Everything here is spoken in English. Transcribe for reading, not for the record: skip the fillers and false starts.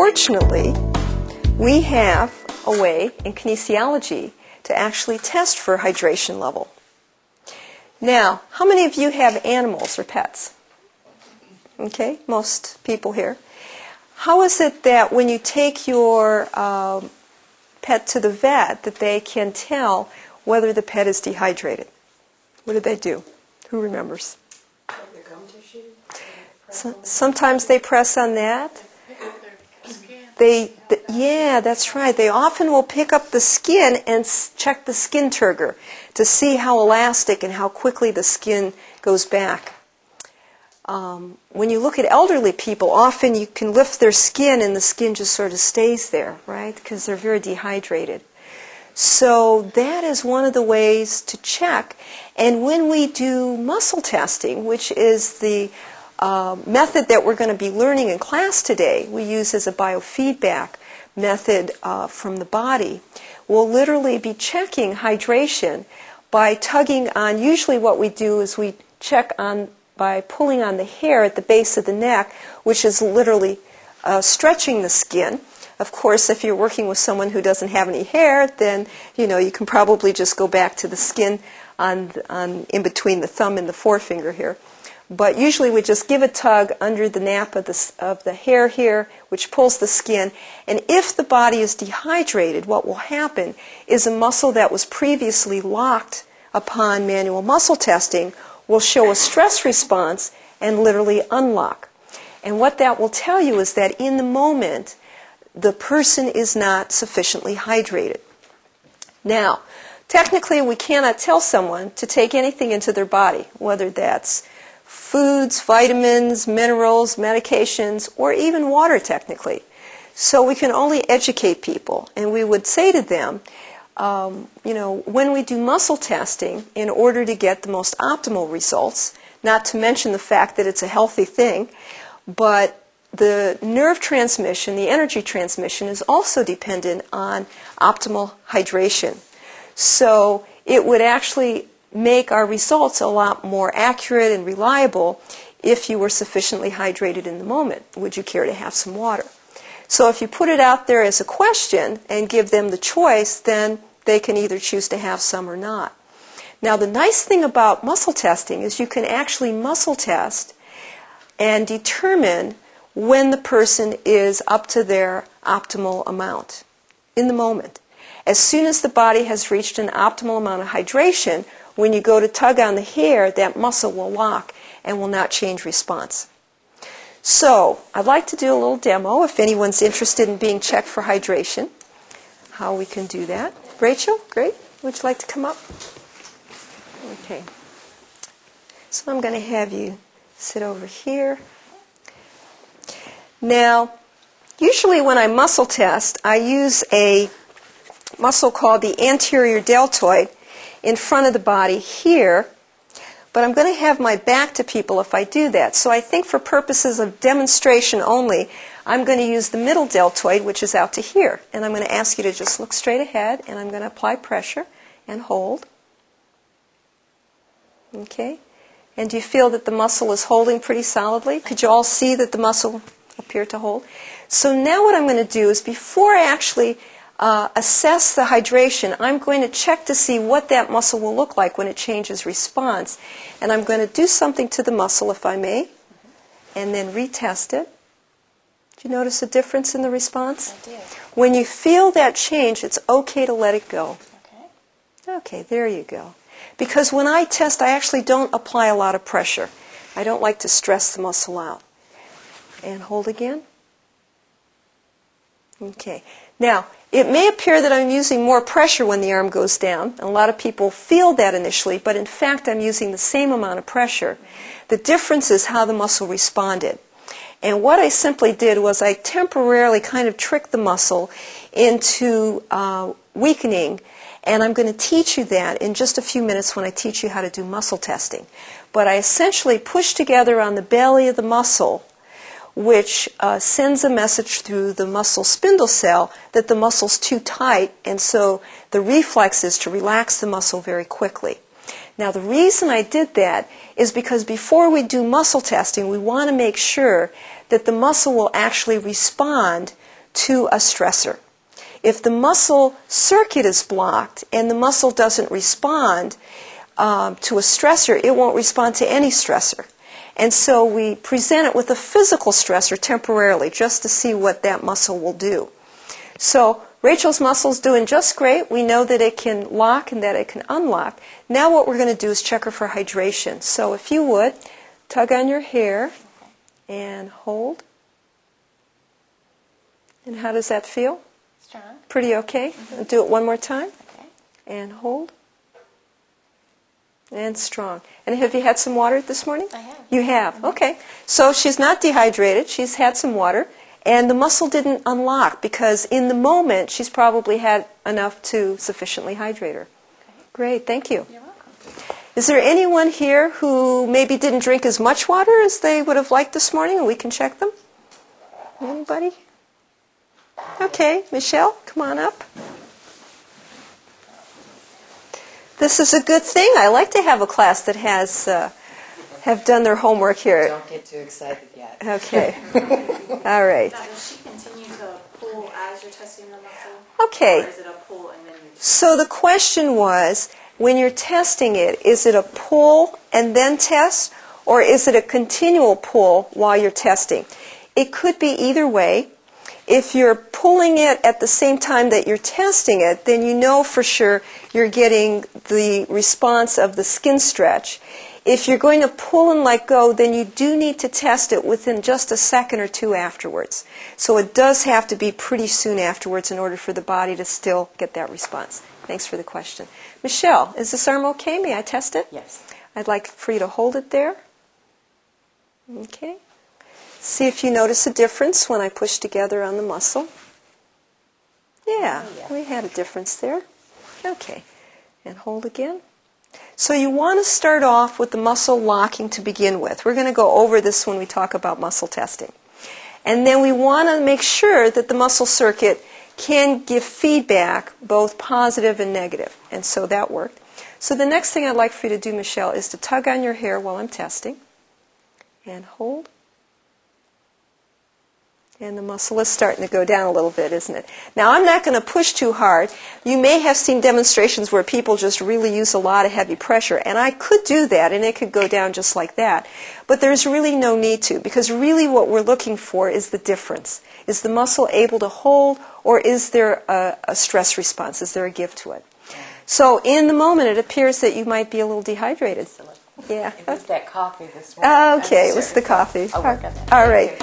fortunately, we have a way in kinesiology to actually test for hydration level. Now, how many of you have animals or pets? Okay, most people here. How is it that when you take your pet to the vet that they can tell whether the pet is dehydrated? What do they do? Who remembers? Sometimes they press on that. Yeah, that's right. They often will pick up the skin and check the skin turgor to see how elastic and how quickly the skin goes back. When you look at elderly people, often you can lift their skin and the skin just sort of stays there, right? Because they're very dehydrated. So that is one of the ways to check. And when we do muscle testing, which is the method that we're going to be learning in class today, we use as a biofeedback method from the body. We'll literally be checking hydration by tugging on, usually what we do is we check on by pulling on the hair at the base of the neck, which is literally stretching the skin. Of course, if you're working with someone who doesn't have any hair, then you can probably just go back to the skin on in between the thumb and the forefinger here. But usually we just give a tug under the nap of the hair here, which pulls the skin. And if the body is dehydrated, what will happen is a muscle that was previously locked upon manual muscle testing will show a stress response and literally unlock. And what that will tell you is that in the moment, the person is not sufficiently hydrated. Now, technically we cannot tell someone to take anything into their body, whether that's foods, vitamins, minerals, medications, or even water technically. So we can only educate people, and we would say to them, when we do muscle testing, in order to get the most optimal results, not to mention the fact that it's a healthy thing, but the nerve transmission, the energy transmission, is also dependent on optimal hydration. So it would actually make our results a lot more accurate and reliable if you were sufficiently hydrated in the moment. Would you care to have some water? So if you put it out there as a question and give them the choice, then they can either choose to have some or not. Now the nice thing about muscle testing is you can actually muscle test and determine when the person is up to their optimal amount in the moment. As soon as the body has reached an optimal amount of hydration, when you go to tug on the hair, that muscle will lock and will not change response. So I'd like to do a little demo if anyone's interested in being checked for hydration, how we can do that. Rachel, great. Would you like to come up? Okay. So I'm going to have you sit over here. Now, usually when I muscle test, I use a muscle called the anterior deltoid in front of the body here, but I'm going to have my back to people if I do that. So I think for purposes of demonstration only, I'm going to use the middle deltoid, which is out to here. And I'm going to ask you to just look straight ahead, and I'm going to apply pressure and hold. Okay? And do you feel that the muscle is holding pretty solidly? Could you all see that the muscle appeared to hold? So now what I'm going to do is before I actually assess the hydration, I'm going to check to see what that muscle will look like when it changes response. And I'm going to do something to the muscle, if I may, and then retest it. Do you notice a difference in the response? I did. When you feel that change, it's okay to let it go. Okay. Okay, there you go. Because when I test, I actually don't apply a lot of pressure. I don't like to stress the muscle out. And hold again. Okay. Now, it may appear that I'm using more pressure when the arm goes down. A lot of people feel that initially, but in fact I'm using the same amount of pressure. The difference is how the muscle responded. And what I simply did was I temporarily kind of tricked the muscle into weakening, and I'm going to teach you that in just a few minutes when I teach you how to do muscle testing. But I essentially push together on the belly of the muscle, which sends a message through the muscle spindle cell that the muscle's too tight, and so the reflex is to relax the muscle very quickly. Now the reason I did that is because before we do muscle testing, we want to make sure that the muscle will actually respond to a stressor. If the muscle circuit is blocked and the muscle doesn't respond to a stressor, it won't respond to any stressor. And so we present it with a physical stressor temporarily just to see what that muscle will do. So Rachel's muscle's doing just great. We know that it can lock and that it can unlock. Now what we're going to do is check her for hydration. So if you would, tug on your hair and hold. And how does that feel? Strong. Pretty okay? Mm-hmm. Do it one more time. Okay. And hold. And strong. And have you had some water this morning? I have. You have? Mm-hmm. Okay. So she's not dehydrated. She's had some water. And the muscle didn't unlock because in the moment she's probably had enough to sufficiently hydrate her. Okay. Great. Thank you. You're welcome. Is there anyone here who maybe didn't drink as much water as they would have liked this morning and we can check them? Anybody? Okay. Michelle, come on up. This is a good thing. I like to have a class that has have done their homework here. Don't get too excited yet. Okay. All right. Now, does she continue to pull as you're testing the muscle? Okay. Or is it a pull and then you just... So the question was, when you're testing it, is it a pull and then test, or is it a continual pull while you're testing? It could be either way. If you're pulling it at the same time that you're testing it, then you know for sure you're getting the response of the skin stretch. If you're going to pull and let go, then you do need to test it within just a second or two afterwards. So it does have to be pretty soon afterwards in order for the body to still get that response. Thanks for the question. Michelle, is this arm okay? May I test it? Yes. I'd like for you to hold it there. Okay. See if you notice a difference when I push together on the muscle. Yeah, we had a difference there. Okay. And hold again. So you want to start off with the muscle locking to begin with. We're going to go over this when we talk about muscle testing. And then we want to make sure that the muscle circuit can give feedback, both positive and negative. And so that worked. So the next thing I'd like for you to do, Michelle, is to tug on your hair while I'm testing. And hold. And the muscle is starting to go down a little bit, isn't it? Now, I'm not going to push too hard. You may have seen demonstrations where people just really use a lot of heavy pressure, and I could do that, and it could go down just like that. But there's really no need to, because really what we're looking for is the difference. Is the muscle able to hold, or is there a stress response? Is there a give to it? So in the moment, it appears that you might be a little dehydrated. Excellent. Yeah. It was that coffee this morning. Okay, it was the coffee. I'll work on that. All right.